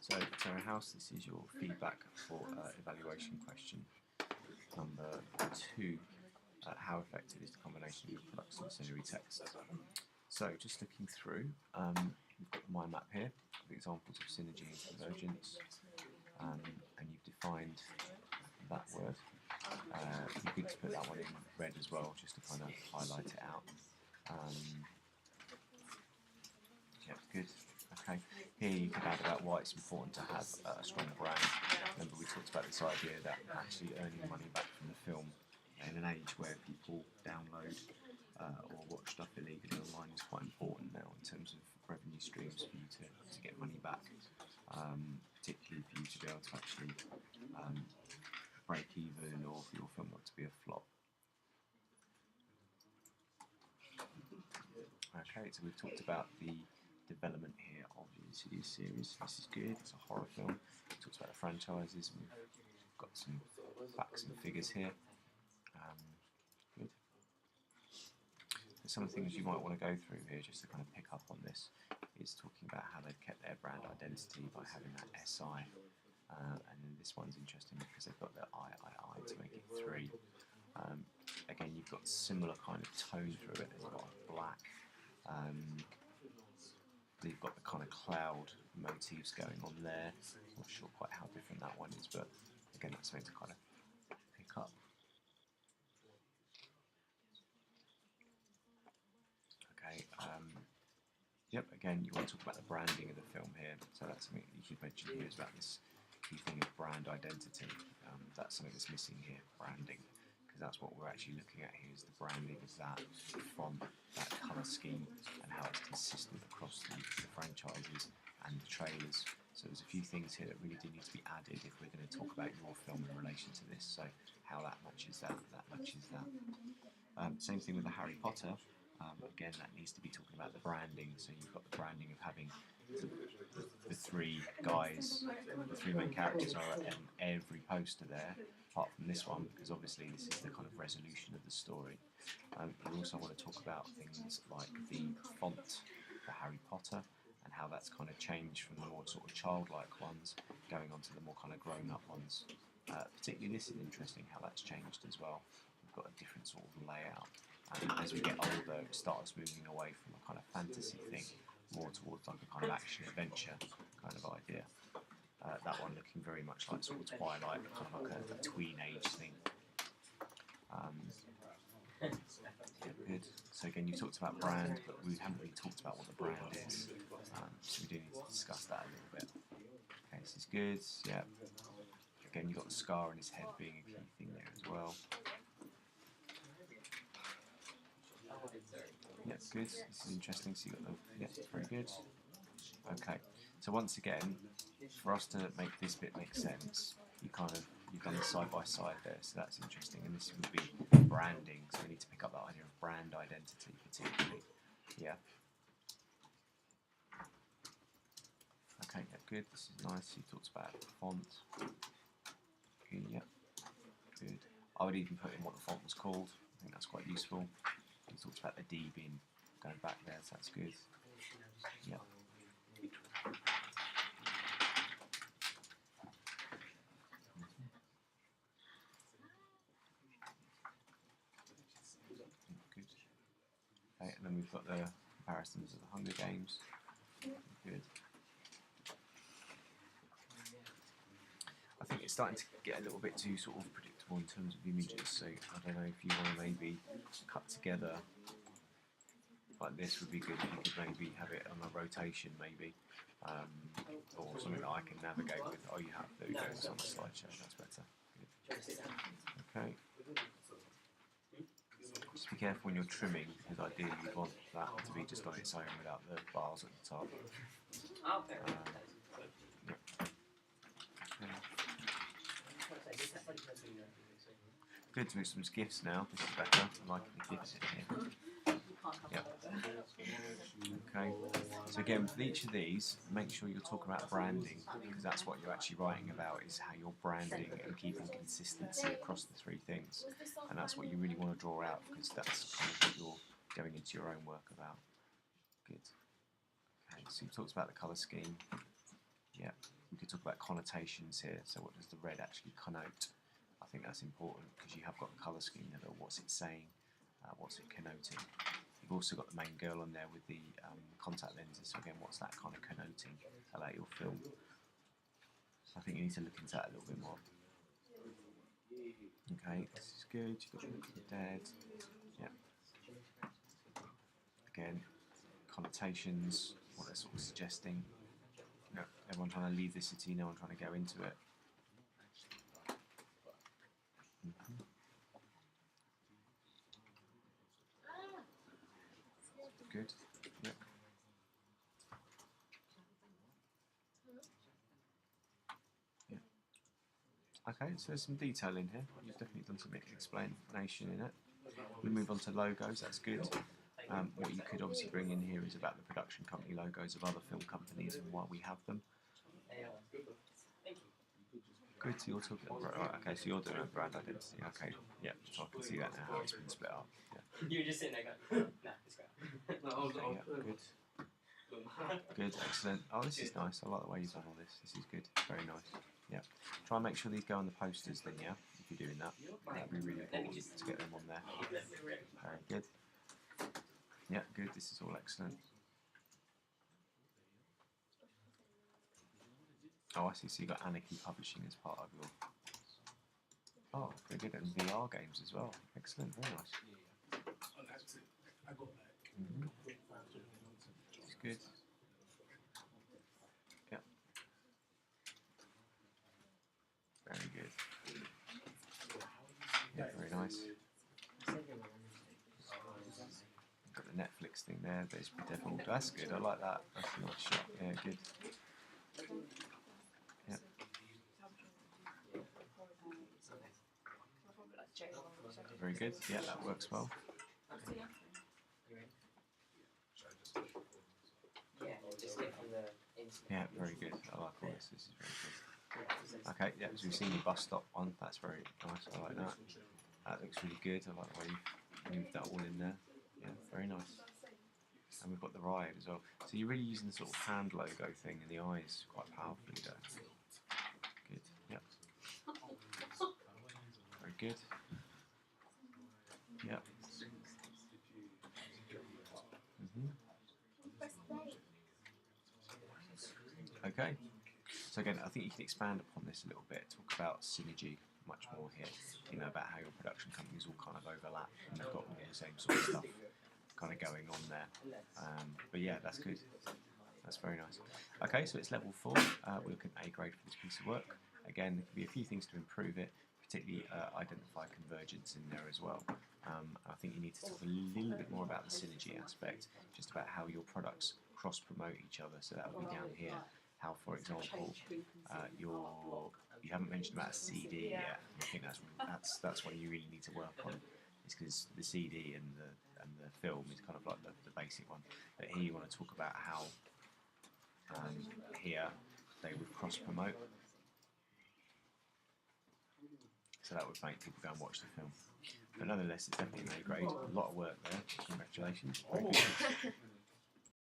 So, terrorhouse, this is your feedback for evaluation question number 2. How effective is the combination of your products and auxiliary text? So, just looking through, we've got the mind map here, the examples of synergy and convergence, and you've defined that word. It'd be good to put that one in red as well, just to kind of highlight it out. Yep, good. Okay, here you can add about why it's important to have a strong brand. Remember we talked about this idea that actually earning money back from the film in an age where people download or watch stuff illegally online is quite important now in terms of revenue streams for you to get money back, particularly for you to be able to actually break even or for your film not to be a flop. Okay, so we've talked about the development here of the Insidious series. This is good, it's a horror film. We've talked about the franchises, and we've got some facts and figures here. Good. So some of the things you might want to go through here, just to kind of pick up on this, is talking about how they've kept their brand identity by having that SI. And then this one's interesting because they've got their I to make it 3. Again, you've got similar kind of tone through it. There's a lot of black. You've got the kind of cloud motifs going on there. I'm not sure quite how different that one is, but again, that's something to kind of pick up. Okay. Yep. Again, you want to talk about the branding of the film here. So that's something you should mention here, is about this key thing of brand identity. That's something that's missing here, branding, because that's what we're actually looking at here, is the branding of that font, that colour scheme, and how it's consistent across the franchises and the trailers. So there's a few things here that really do need to be added if we're going to talk about your film in relation to this. So how that matches that matches that. Same thing with the Harry Potter. Again, that needs to be talking about the branding. So you've got the branding of having the 3 guys, the 3 main characters are on every poster there, apart from this one, because obviously this is the kind of resolution of the story. We also want to talk about things like the font for Harry Potter and how that's kind of changed from the more sort of childlike ones going on to the more kind of grown-up ones. Particularly this is interesting how that's changed as well. We've got a different sort of layout. And as we get older, it starts moving away from a kind of fantasy thing, more towards like a kind of action-adventure kind of idea. That one looking very much like sort of Twilight, kind of like a tween-age thing. Good. So again, you talked about brand, but we haven't really talked about what the brand is. So we do need to discuss that a little bit. Okay, this is good. Yeah. Again, you've got the scar on his head being a key thing there as well. Yeah, good. This is interesting. So you got the, yeah, very good. Okay. So once again, for us to make this bit make sense, you've done the side by side there. So that's interesting. And this would be branding. So we need to pick up that idea of brand identity, particularly. Yeah. Okay. Yeah, good. This is nice. You talked about the font. Okay, yeah. Good. I would even put in what the font was called. I think that's quite useful. We talked about the D being going back there, so that's good. Yeah. Good. Okay, and then we've got the comparisons of the Hunger Games. Good. I think it's starting to get a little bit too sort of predictable in terms of images, so I don't know if you want to maybe cut together like this would be good if you could maybe have it on a rotation maybe, or something that I can navigate with. Oh, you have, there we go, it's on the slideshow, that's better. Good. Okay. Just be careful when you're trimming, because ideally you'd want that to be just on its own without the bars at the top. Yeah. Good to move some GIFs now, this is better, I like the GIFs in here. Yep. Okay, so again, with each of these, make sure you're talking about branding, because that's what you're actually writing about, is how you're branding and keeping consistency across the 3 things. And that's what you really want to draw out, because that's kind of what you're going into your own work about. Good. Okay, so you talked about the colour scheme. Yeah, we could talk about connotations here. So what does the red actually connote? I think that's important because you have got the colour scheme there, but what's it saying? What's it connoting? You've also got the main girl on there with the contact lenses. So again, what's that kind of connoting about your film? So I think you need to look into that a little bit more. Okay, this is good. You've got the look of the dead. Yeah. Again, connotations, what they're sort of suggesting. You know, everyone trying to leave the city, no one trying to go into it. Good. Yep. Yeah. Okay, so there's some detail in here. You've definitely done some explanation in it. We move on to logos. That's good. What you could obviously bring in here is about the production company logos of other film companies and why we have them. Good, so you're talking about, right, okay, so you're doing a brand identity, okay, yeah, so I can see that now, how it's been split up, yeah. You were just sitting there going, nah, it's great. Okay, yeah, good. Good, excellent. Oh, this is nice, I like the way you've done all this is good, very nice, yeah. Try and make sure these go on the posters then, yeah, if you're doing that, that'd be really important to get them on there. Very good. Yeah, good, this is all excellent. Oh, I see. So you got Anarchy Publishing as part of your. Oh, very good. And VR games as well. Excellent. Very nice. Mm-hmm. It's good. Yeah. Very good. Yeah, very nice. Got the Netflix thing there. There's Devil. That's good. I like that. That's a nice shot. Yeah, good. Yeah. Very good. Yeah, that works well. Yeah, very good. I like all this. This is very good. Okay, yeah, so we've seen the bus stop one. That's very nice. I like that. That looks really good. I like the way you've moved that all in there. Yeah, very nice. And we've got the ride as well. So you're really using the sort of hand logo thing in the eyes quite powerfully there. Good. Yep. Very good. Yep. Okay. So again, I think you can expand upon this a little bit, talk about synergy much more here, you know, about how your production companies all kind of overlap and they've got all the same sort of stuff kind of going on there. But yeah, that's good. That's very nice. Okay, so it's level 4. We're looking at A grade for this piece of work. Again, there could be a few things to improve it, particularly identify convergence in there as well. I think you need to talk a little bit more about the synergy aspect, just about how your products cross-promote each other. So that will be down here. How, for example, you haven't mentioned about a CD yet. I think that's what you really need to work on. Is because the CD and the film is kind of like the basic one. But here you want to talk about how here they would cross-promote. So that would make people go and watch the film. But nonetheless, it's definitely an A grade. A lot of work there. Congratulations. Very good.